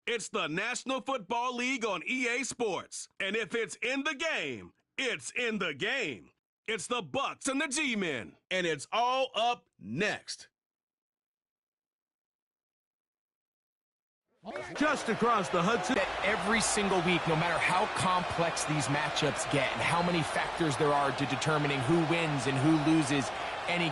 It's the National Football League on EA Sports. And if it's in the game, it's in the game. It's the Bucs and the G-Men. And it's all up next. Just across the Hudson. That every single week, no matter how complex these matchups get and how many factors there are to determining who wins and who loses any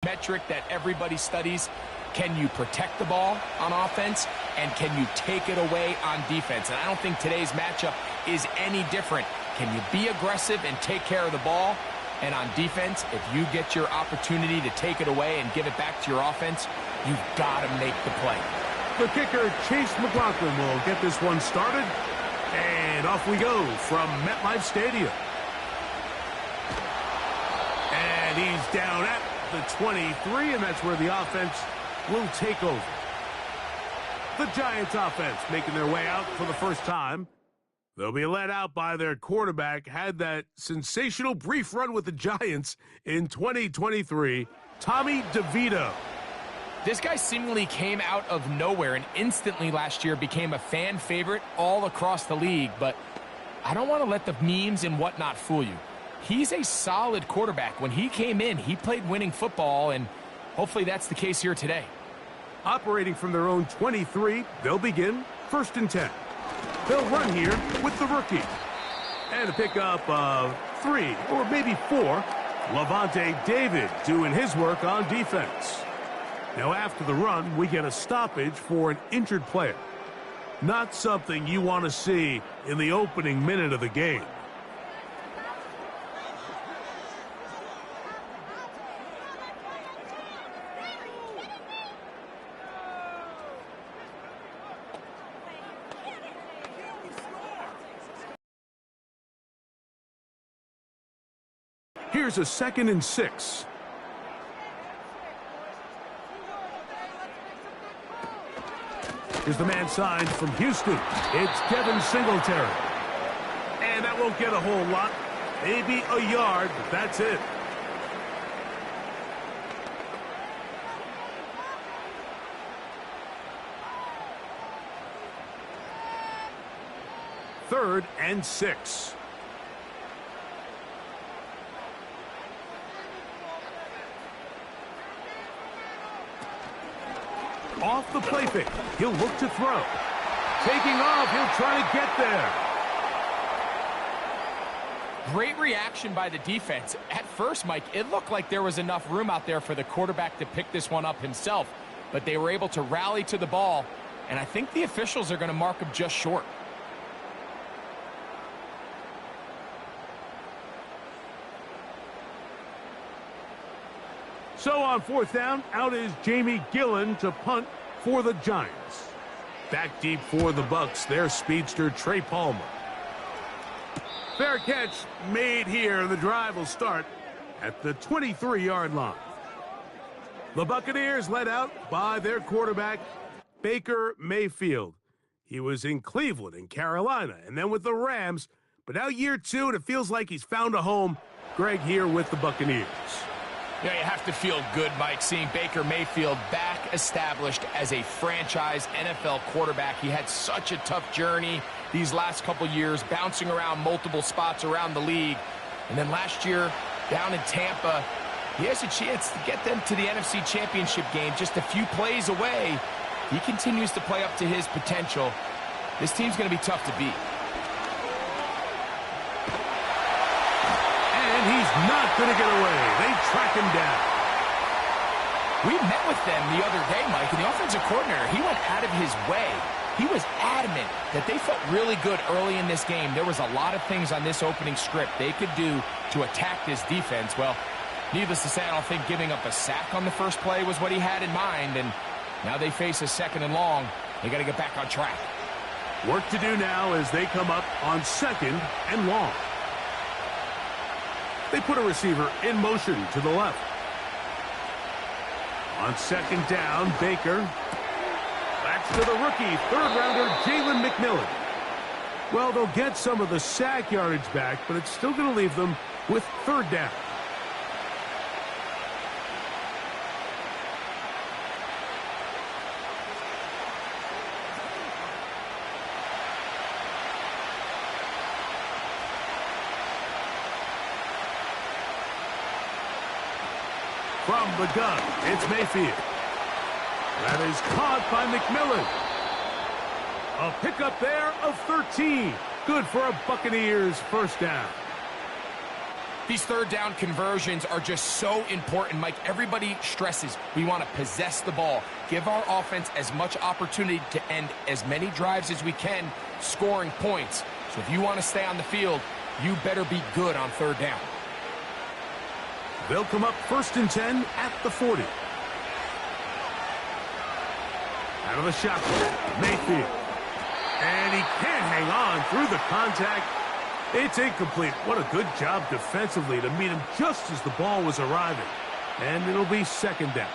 metric that everybody studies, can you protect the ball on offense and can you take it away on defense? And I don't think today's matchup is any different. Can you be aggressive and take care of the ball? And on defense, if you get your opportunity to take it away and give it back to your offense, you've got to make the play. The kicker, Chase McLaughlin, will get this one started. And off we go from MetLife Stadium. And he's down at the 23, and that's where the offense will take over. The Giants offense making their way out for the first time. They'll be led out by their quarterback, had that sensational brief run with the Giants in 2023, Tommy DeVito. This guy seemingly came out of nowhere and instantly last year became a fan favorite all across the league, but I don't want to let the memes and whatnot fool you. He's a solid quarterback. When he came in, he played winning football, and hopefully that's the case here today. Operating from their own 23, they'll begin 1st and 10. They'll run here with the rookie. And a pickup of 3 or maybe 4. Levante David doing his work on defense. Now after the run, we get a stoppage for an injured player. Not something you want to see in the opening minute of the game. Here's a 2nd and 6. Here's the man signed from Houston. It's Devin Singletary. And that won't get a whole lot. Maybe a yard, but that's it. Third and 6. Off the play fake. He'll look to throw. Taking off. He'll try to get there. Great reaction by the defense. At first, Mike, it looked like there was enough room out there for the quarterback to pick this one up himself, but they were able to rally to the ball, and I think the officials are going to mark him just short. So on 4th down, out is Jamie Gillen to punt for the Giants. Back deep for the Bucs, their speedster Trey Palmer. Fair catch made here. The drive will start at the 23-yard line. The Buccaneers led out by their quarterback, Baker Mayfield. He was in Cleveland and Carolina and then with the Rams, but now year 2 and it feels like he's found a home. Greg here with the Buccaneers. Yeah, you have to feel good, Mike, seeing Baker Mayfield back established as a franchise NFL quarterback. He had such a tough journey these last couple years, bouncing around multiple spots around the league. And then last year, down in Tampa, he has a chance to get them to the NFC Championship game just a few plays away. He continues to play up to his potential. This team's going to be tough to beat. And he's not going to get away. They track him down. We met with them the other day, Mike, and the offensive coordinator, he went out of his way. He was adamant that they felt really good early in this game. There was a lot of things on this opening script they could do to attack this defense. Well, needless to say, I don't think giving up a sack on the first play was what he had in mind, and now they face a 2nd and long. They got to get back on track. Work to do now as they come up on 2nd and long. They put a receiver in motion to the left. On 2nd down, Baker. Backs to the rookie, 3rd-rounder, Jalen McMillan. Well, they'll get some of the sack yardage back, but it's still going to leave them with 3rd down. From the gun, it's Mayfield. That is caught by McMillan. A pickup there of 13. Good for a Buccaneers first down. These third down conversions are just so important, Mike. Everybody stresses we want to possess the ball, give our offense as much opportunity to end as many drives as we can, scoring points. So if you want to stay on the field, you better be good on third down. They'll come up 1st and 10 at the 40. Out of the shotgun, Mayfield. And he can't hang on through the contact. It's incomplete. What a good job defensively to meet him just as the ball was arriving. And it'll be 2nd down.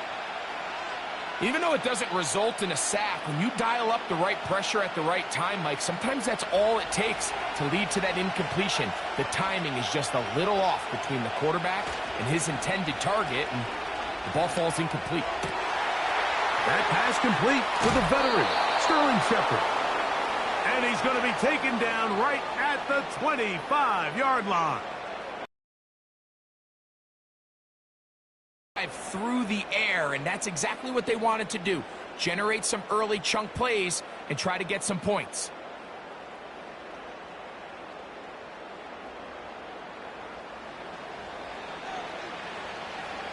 Even though it doesn't result in a sack, when you dial up the right pressure at the right time, Mike, sometimes that's all it takes to lead to that incompletion. The timing is just a little off between the quarterback and his intended target, and the ball falls incomplete. That pass complete to the veteran, Sterling Shepard. And he's going to be taken down right at the 25-yard line. Through the air, and that's exactly what they wanted to do. Generate some early chunk plays and try to get some points.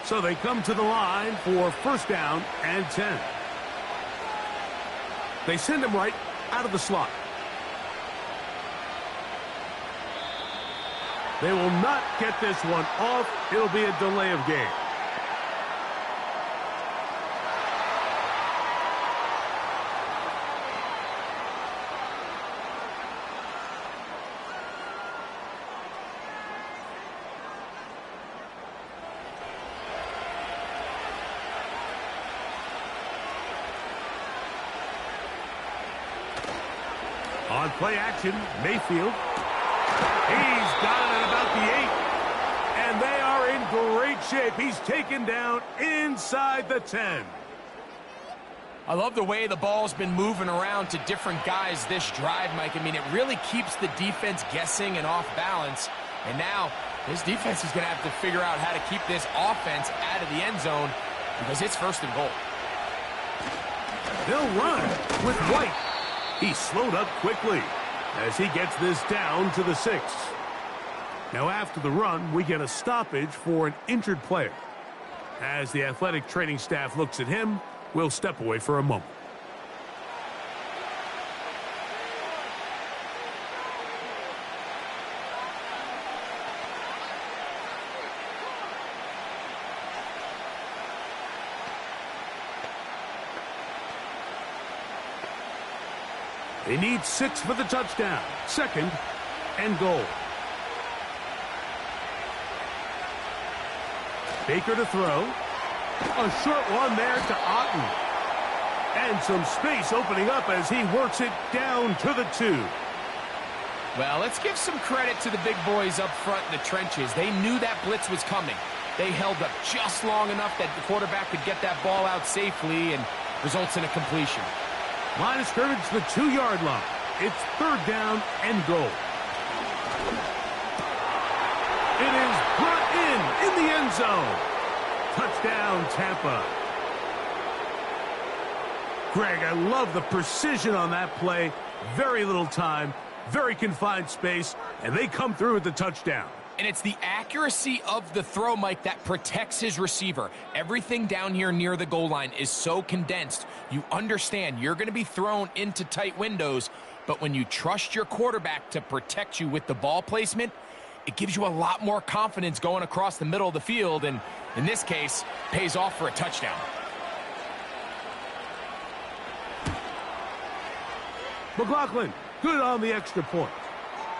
So they come to the line for 1st down and 10. They send him right out of the slot. They will not get this one off. It'll be a delay of game. On play action, Mayfield. He's got it at about the 8. And they are in great shape. He's taken down inside the 10. I love the way the ball's been moving around to different guys this drive, Mike. I mean, it really keeps the defense guessing and off balance. And now, this defense is going to have to figure out how to keep this offense out of the end zone because it's 1st and goal. They'll run with White. He slowed up quickly as he gets this down to the 6. Now after the run, we get a stoppage for an injured player. As the athletic training staff looks at him, we'll step away for a moment. They need 6 for the touchdown. 2nd and goal. Baker to throw. A short one there to Otten. And some space opening up as he works it down to the 2. Well, let's give some credit to the big boys up front in the trenches. They knew that blitz was coming. They held up just long enough that the quarterback could get that ball out safely and results in a completion. Line of scrimmage, the 2-yard line. It's 3rd down and goal. It is brought in the end zone. Touchdown, Tampa. Greg, I love the precision on that play. Very little time, very confined space, and they come through with the touchdown. And it's the accuracy of the throw, Mike, that protects his receiver. Everything down here near the goal line is so condensed. You understand you're going to be thrown into tight windows, but when you trust your quarterback to protect you with the ball placement, it gives you a lot more confidence going across the middle of the field, and in this case, pays off for a touchdown. McLaughlin, good on the extra point.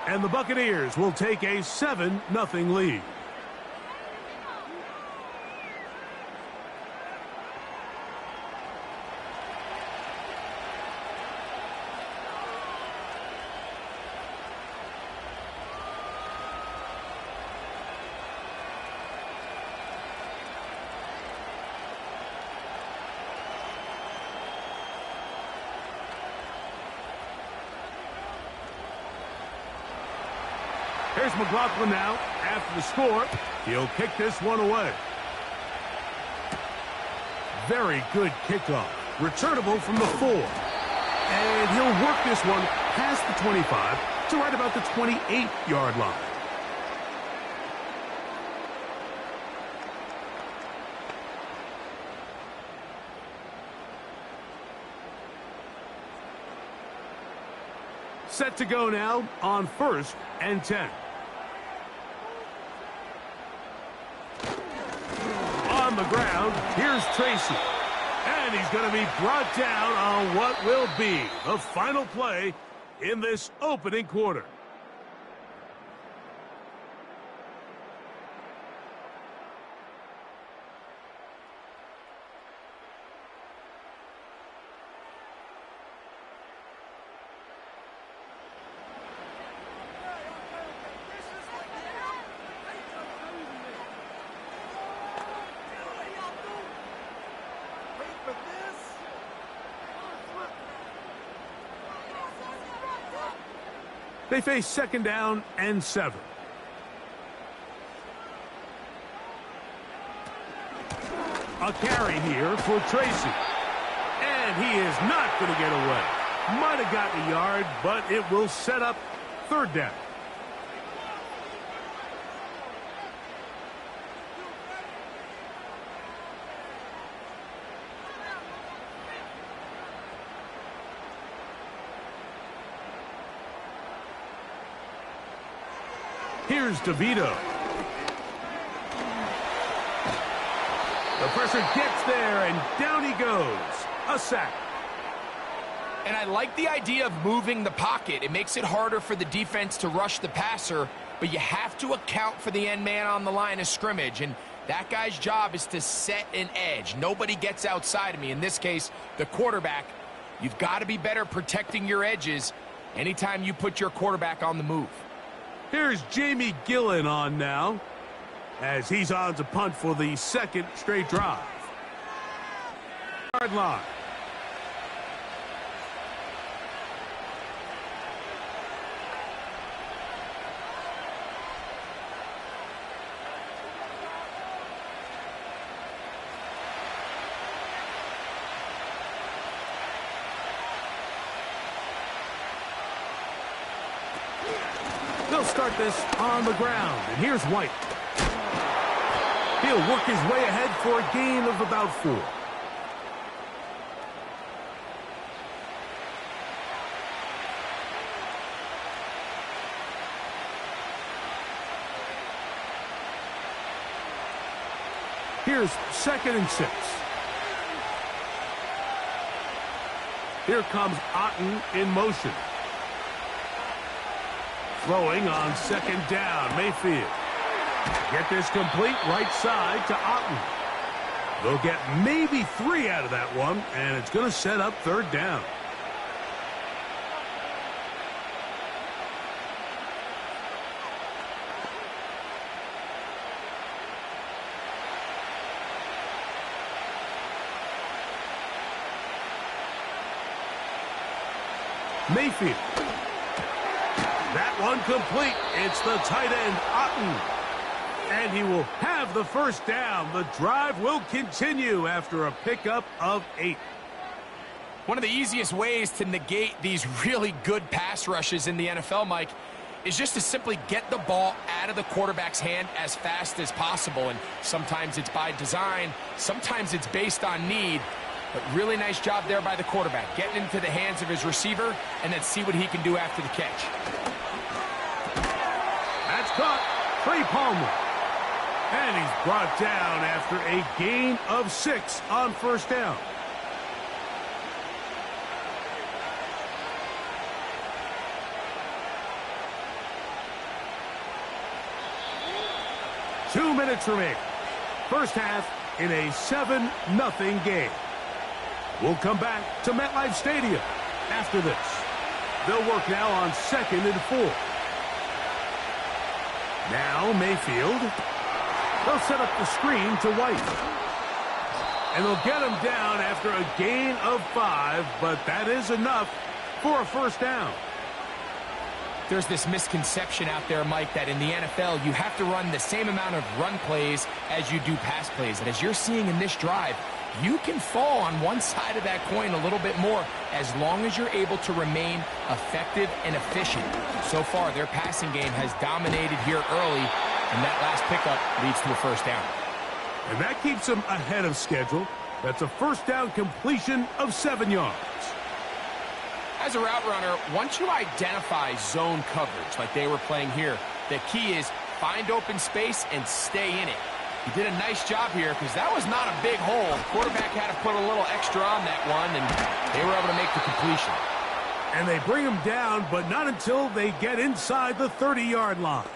And the Buccaneers will take a 7-0 lead. Here's McLaughlin now. After the score, he'll kick this one away. very good kickoff. Returnable from the 4. And he'll work this one past the 25 to right about the 28-yard line. Set to go now on 1st and 10. On the ground, here's Tracy. And he's going to be brought down on what will be the final play in this opening quarter. They face 2nd down and 7. A carry here for Tracy. And he is not going to get away. Might have gotten a yard, but it will set up 3rd down. Here's DeVito. The pressure gets there, and down he goes. A sack. And I like the idea of moving the pocket. It makes it harder for the defense to rush the passer, but you have to account for the end man on the line of scrimmage, and that guy's job is to set an edge. Nobody gets outside of me. In this case, the quarterback. You've got to be better protecting your edges anytime you put your quarterback on the move. Here's Jamie Gillen on now, as he's on to punt for the 2nd straight drive. Yard line. They'll start this on the ground, and here's White. He'll work his way ahead for a gain of about 4. Here's 2nd and 6. Here comes Otten in motion. Throwing on 2nd down, Mayfield. Get this complete right side to Otten. They'll get maybe 3 out of that one, and it's going to set up 3rd down. Mayfield. That one complete. It's the tight end, Otten. And he will have the 1st down. The drive will continue after a pickup of 8. One of the easiest ways to negate these really good pass rushes in the NFL, Mike, is just to simply get the ball out of the quarterback's hand as fast as possible. And sometimes it's by design, sometimes it's based on need. But really nice job there by the quarterback, getting into the hands of his receiver, and then see what he can do after the catch. That's caught. Trey Palmer. And he's brought down after a gain of 6 on 1st down. Two minutes remain. First half in a 7-0 game. We'll come back to MetLife Stadium after this. They'll work now on 2nd and 4. Now Mayfield. They'll set up the screen to White. And they'll get him down after a gain of 5, but that is enough for a 1st down. There's this misconception out there, Mike, that in the NFL you have to run the same amount of run plays as you do pass plays. And as you're seeing in this drive, you can fall on one side of that coin a little bit more as long as you're able to remain effective and efficient. So far, their passing game has dominated here early, and that last pickup leads to a first down. And that keeps them ahead of schedule. That's a first down completion of 7 yards. As a route runner, once you identify zone coverage like they were playing here, the key is find open space and stay in it. He did a nice job here because that was not a big hole. The quarterback had to put a little extra on that one, and they were able to make the completion. And they bring him down, but not until they get inside the 30-yard line.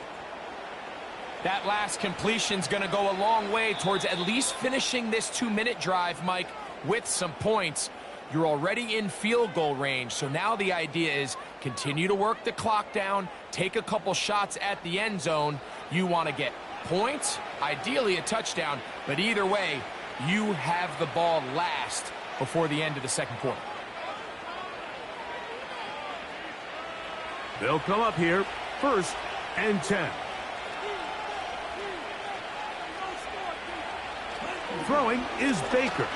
That last completion's going to go a long way towards at least finishing this 2-minute drive, Mike, with some points. You're already in field goal range, so now the idea is continue to work the clock down, take a couple shots at the end zone. You want to get points, ideally a touchdown, but either way, you have the ball last before the end of the second quarter. They'll come up here, 1st and 10. Throwing is Baker.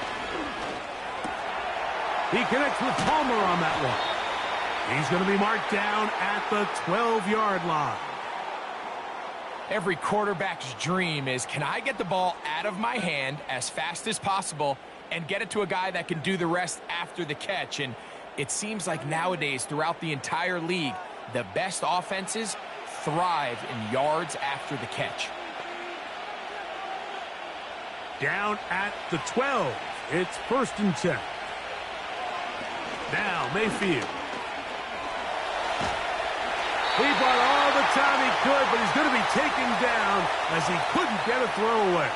He connects with Palmer on that one. He's going to be marked down at the 12-yard line. Every quarterback's dream is, can I get the ball out of my hand as fast as possible and get it to a guy that can do the rest after the catch? And it seems like nowadays, throughout the entire league, the best offenses thrive in yards after the catch. Down at the 12. It's 1st and 10. Now Mayfield. He bought all the time he could, but he's going to be taken down as he couldn't get a throw away.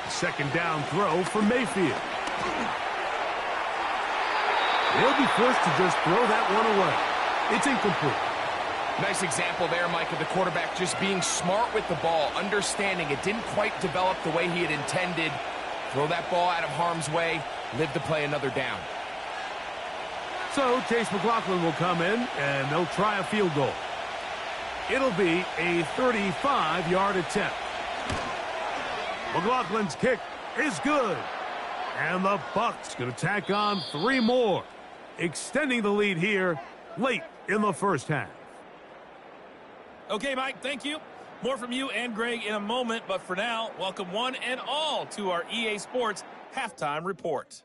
Second down throw for Mayfield. He'll be forced to just throw that one away. It's incomplete. Nice example there, Mike, of the quarterback just being smart with the ball, understanding it didn't quite develop the way he had intended. Throw that ball out of harm's way, live to play another down. So Chase McLaughlin will come in, and they'll try a field goal. It'll be a 35-yard attempt. McLaughlin's kick is good. And the Bucs going to tack on 3 more, extending the lead here late in the first half. Okay, Mike, thank you. More from you and Greg in a moment, but for now, welcome one and all to our EA Sports Halftime Report.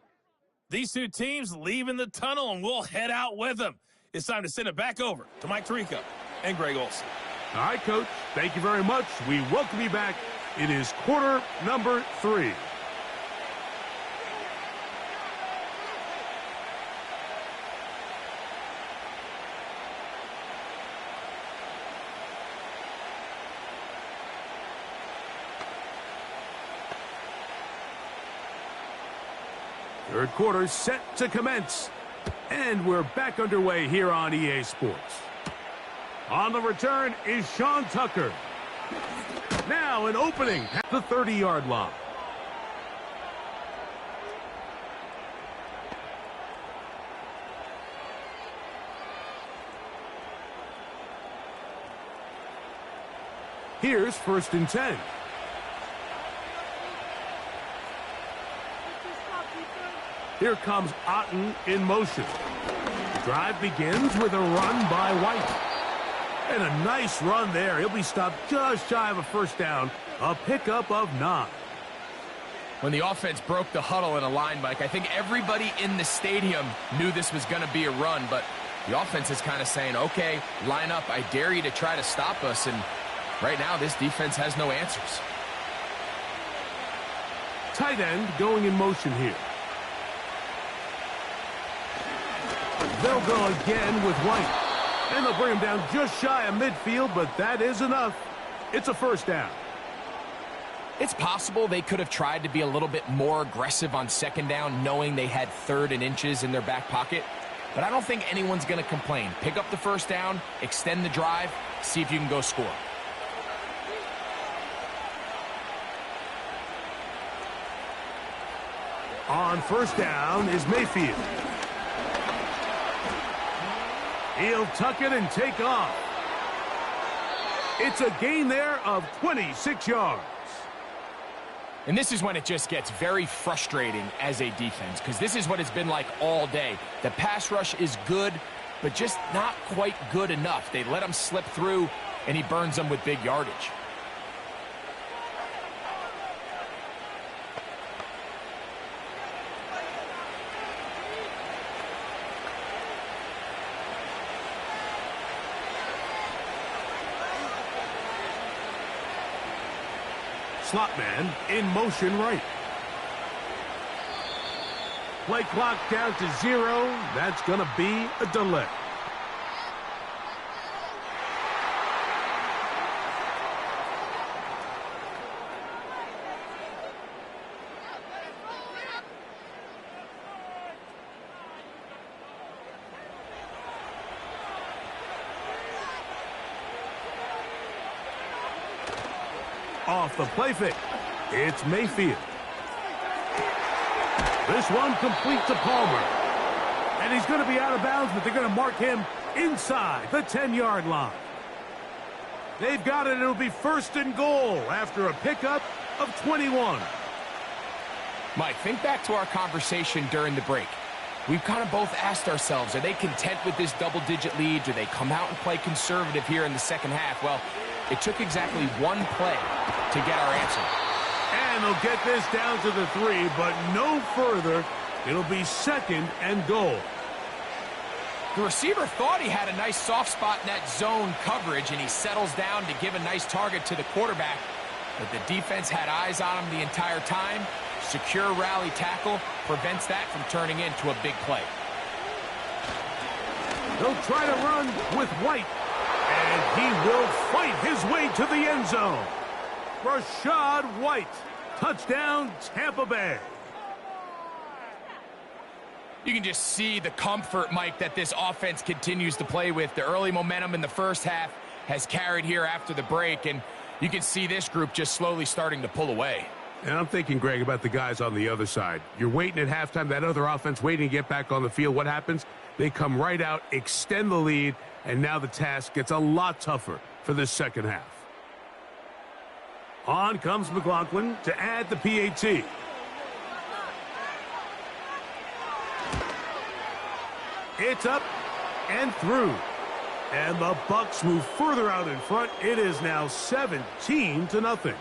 These two teams leaving the tunnel, and we'll head out with them. It's time to send it back over to Mike Tirico and Greg Olsen. All right, Coach, thank you very much. We welcome you back. It is quarter number 3. Third quarter set to commence. And we're back underway here on EA Sports. On the return is Sean Tucker. Now an opening at the 30-yard line. Here's 1st and 10. Here comes Otten in motion. The drive begins with a run by White. And a nice run there. He'll be stopped just shy of a first down. A pickup of 9. When the offense broke the huddle in a line, Mike, I think everybody in the stadium knew this was going to be a run, but the offense is kind of saying, okay, line up. I dare you to try to stop us. And right now, this defense has no answers. Tight end going in motion here. They'll go again with White. And they'll bring him down just shy of midfield, but that is enough. It's a first down. It's possible they could have tried to be a little bit more aggressive on second down, knowing they had 3rd and inches in their back pocket. but I don't think anyone's going to complain. Pick up the first down, extend the drive, see if you can go score. On first down is Mayfield. He'll tuck it and take off. It's a gain there of 26 yards. And this is when it just gets very frustrating as a defense, because this is what it's been like all day. The pass rush is good, but just not quite good enough. They let him slip through, and he burns them with big yardage. Slot man in motion right. Play clock down to 0. That's going to be a delay. Off the play fake, it's Mayfield. This one complete to Palmer. And he's going to be out of bounds, but they're going to mark him inside the 10-yard line. They've got it. It'll be 1st and goal after a pickup of 21. Mike, think back to our conversation during the break. We've kind of both asked ourselves, are they content with this double-digit lead? Do they come out and play conservative here in the second half? Well, it took exactly one play to get our answer. And they'll get this down to the 3, but no further. It'll be 2nd and goal. The receiver thought he had a nice soft spot in that zone coverage, and he settles down to give a nice target to the quarterback. But the defense had eyes on him the entire time. Secure rally tackle prevents that from turning into a big play. They'll try to run with White. And he will fight his way to the end zone. Rashad White. Touchdown, Tampa Bay. You can just see the comfort, Mike, that this offense continues to play with. The early momentum in the first half has carried here after the break, and you can see this group just slowly starting to pull away. And I'm thinking, Greg, about the guys on the other side. You're waiting at halftime, that other offense waiting to get back on the field. What happens? They come right out, extend the lead, and now the task gets a lot tougher for this second half. On comes McLaughlin to add the PAT. It's up and through. And the Bucs move further out in front. It is now 17-0.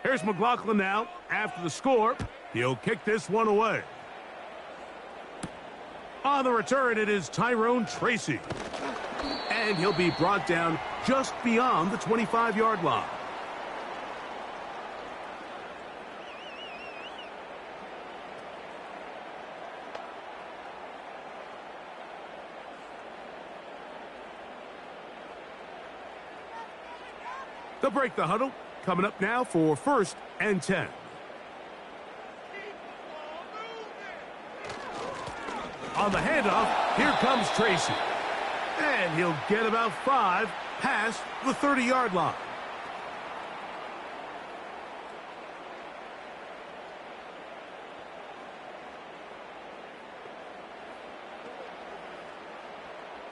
Here's McLaughlin now. After the score, he'll kick this one away. On the return, it is Tyrone Tracy. And he'll be brought down just beyond the 25-yard line. They'll break the huddle. Coming up now for 1st and 10. On the handoff, here comes Tracy. And he'll get about 5 past the 30-yard line.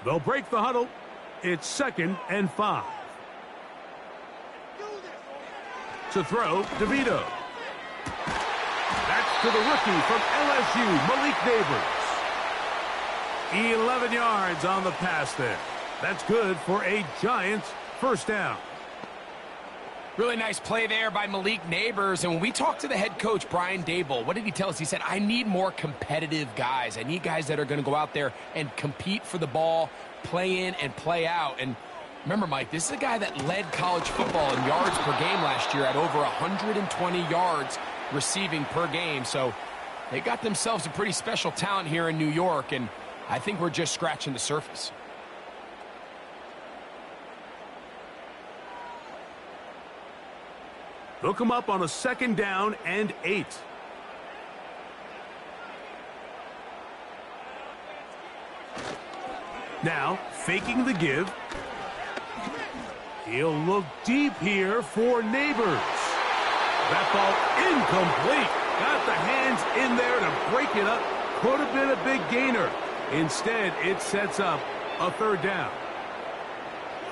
They'll break the huddle. It's 2nd and 5. To throw, DeVito. That's to the rookie from LSU, Malik Neighbors. 11 yards on the pass there. That's good for a Giants first down. Really nice play there by Malik Neighbors. And when we talked to the head coach, Brian Daboll, what did he tell us? He said, I need more competitive guys. I need guys that are going to go out there and compete for the ball, play in and play out. And Remember, Mike, this is a guy that led college football in yards per game last year at over 120 yards receiving per game. So they got themselves a pretty special talent here in New York, and I think we're just scratching the surface. They'll come up on a 2nd down and 8. Now, faking the give. He'll look deep here for Neighbors. That ball incomplete. Got the hands in there to break it up. Could have been a big gainer. Instead, it sets up a 3rd down.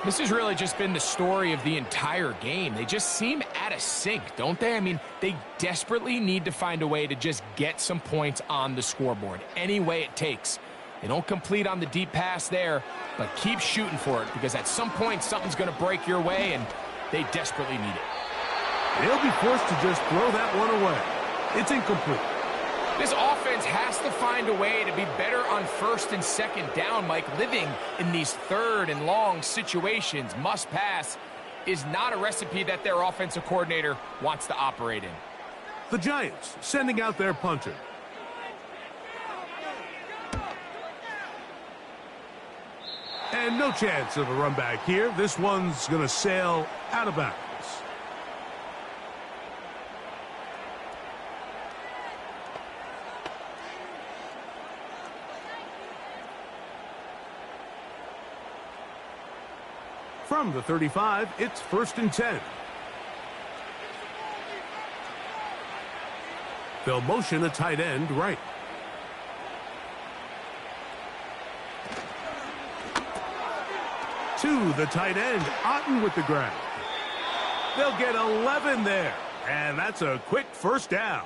This has really just been the story of the entire game. They just seem out of sync, don't they? I mean, they desperately need to find a way to just get some points on the scoreboard, any way it takes. They don't complete on the deep pass there, but keep shooting for it, because at some point something's going to break your way, and they desperately need it. They'll be forced to just throw that one away. It's incomplete. This offense has to find a way to be better on 1st and 2nd down, Mike. Living in these 3rd and long situations, must pass, is not a recipe that their offensive coordinator wants to operate in. The Giants sending out their punter. And no chance of a run back here. This one's going to sail out of bounds. From the 35, it's 1st and 10. They'll motion a tight end right. To the tight end, Otten with the grab. They'll get 11 there, and that's a quick 1st down.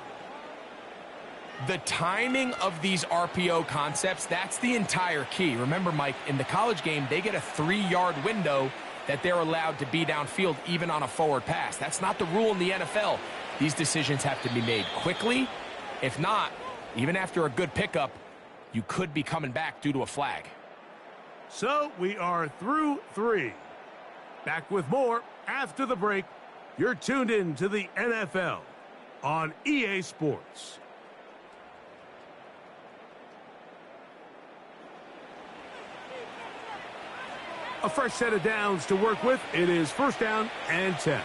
The timing of these RPO concepts, that's the entire key. Remember, Mike, in the college game, they get a 3-yard window that they're allowed to be downfield even on a forward pass. That's not the rule in the NFL. These decisions have to be made quickly. If not, even after a good pickup, you could be coming back due to a flag. So we are through 3. Back with more after the break. You're tuned in to the NFL on EA Sports. A fresh set of downs to work with. It is 1st down and 10.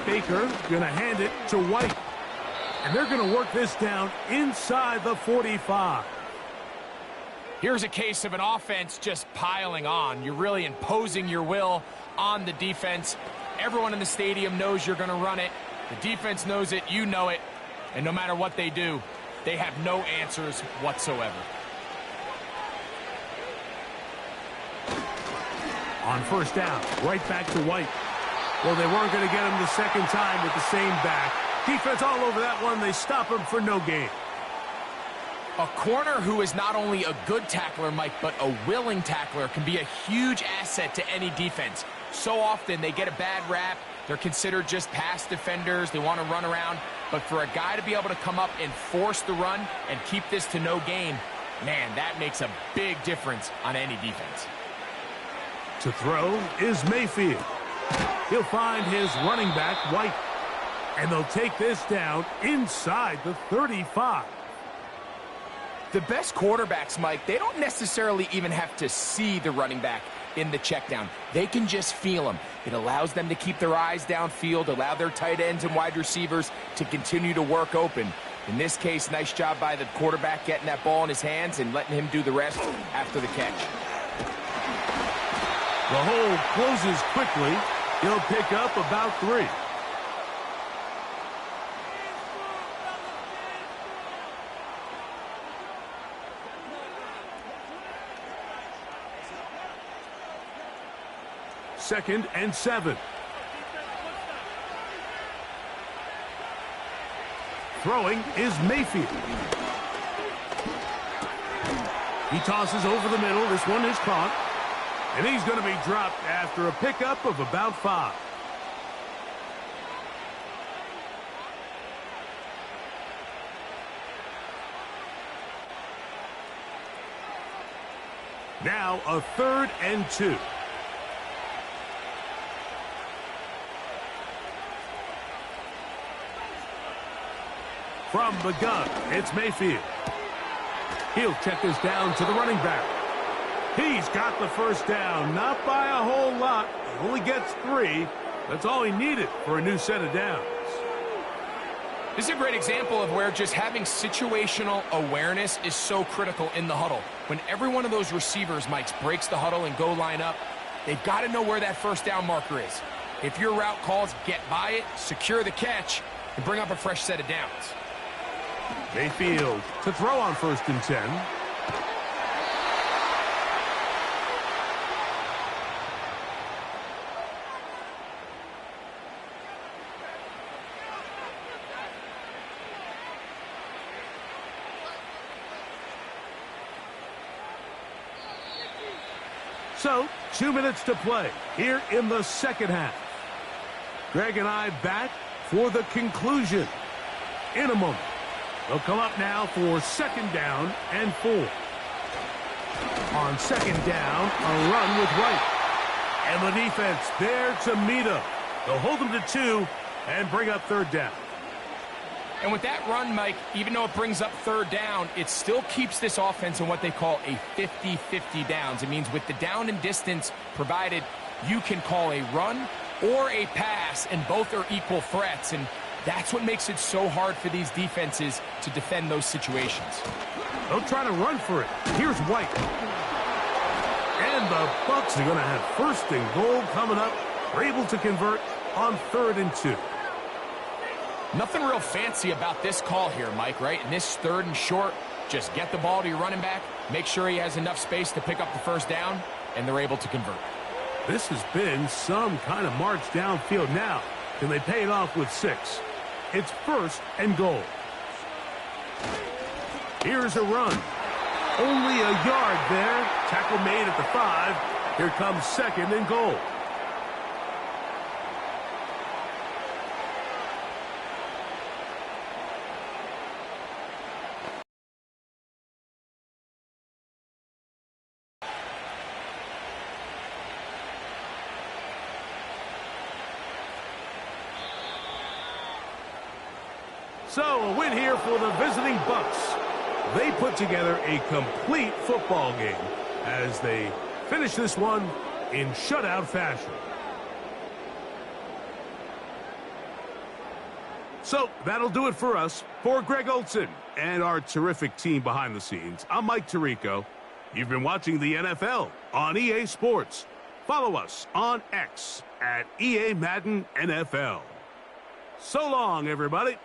Baker going to hand it to White. And they're going to work this down inside the 45. Here's a case of an offense just piling on. You're really imposing your will on the defense. Everyone in the stadium knows you're going to run it. The defense knows it. You know it. And no matter what they do, they have no answers whatsoever. On 1st down, right back to White. Well, they weren't going to get him the 2nd time with the same back. Defense all over that one. They stop him for no gain. A corner who is not only a good tackler, Mike, but a willing tackler can be a huge asset to any defense. So often they get a bad rap. They're considered just pass defenders. They want to run around. But for a guy to be able to come up and force the run and keep this to no gain, man, that makes a big difference on any defense. To throw is Mayfield. He'll find his running back, White. And they'll take this down inside the 35. The best quarterbacks, Mike, they don't necessarily even have to see the running back in the check down. They can just feel him. It allows them to keep their eyes downfield, allow their tight ends and wide receivers to continue to work open. In this case, nice job by the quarterback getting that ball in his hands and letting him do the rest after the catch. The hole closes quickly. He'll pick up about 3. Second and 7. Throwing is Mayfield. He tosses over the middle. This one is caught. And he's going to be dropped after a pickup of about 5. Now a 3rd and 2. From the gun, it's Mayfield. He'll check this down to the running back. He's got the first down, not by a whole lot. He only gets 3. That's all he needed for a new set of downs. This is a great example of where just having situational awareness is so critical in the huddle. When every one of those receivers, Mike, breaks the huddle and go line up, they've got to know where that first down marker is. If your route calls, get by it, secure the catch, and bring up a fresh set of downs. Mayfield to throw on 1st and 10. So, 2 minutes to play here in the second half. Greg and I back for the conclusion in a moment. They'll come up now for 2nd down and 4. On 2nd down, a run with Wright. And the defense there to meet him. They'll hold him to 2 and bring up 3rd down. And with that run, Mike, even though it brings up 3rd down, it still keeps this offense in what they call a 50-50 downs. It means with the down and distance provided, you can call a run or a pass, and both are equal threats. And that's what makes it so hard for these defenses to defend those situations. They'll try to run for it. Here's White. And the Bucs are going to have 1st and goal coming up. They're able to convert on 3rd and 2. Nothing real fancy about this call here, Mike, right? In this 3rd and short, just get the ball to your running back, make sure he has enough space to pick up the first down, and they're able to convert. This has been some kind of march downfield now. Can they pay it off with 6? It's 1st and goal. Here's a run. Only a yard there. Tackle made at the 5. Here comes 2nd and goal. So, a win here for the visiting Bucs. They put together a complete football game as they finish this one in shutout fashion. So, that'll do it for us. For Greg Olson and our terrific team behind the scenes, I'm Mike Tirico. You've been watching the NFL on EA Sports. Follow us on X at EA Madden NFL. So long, everybody.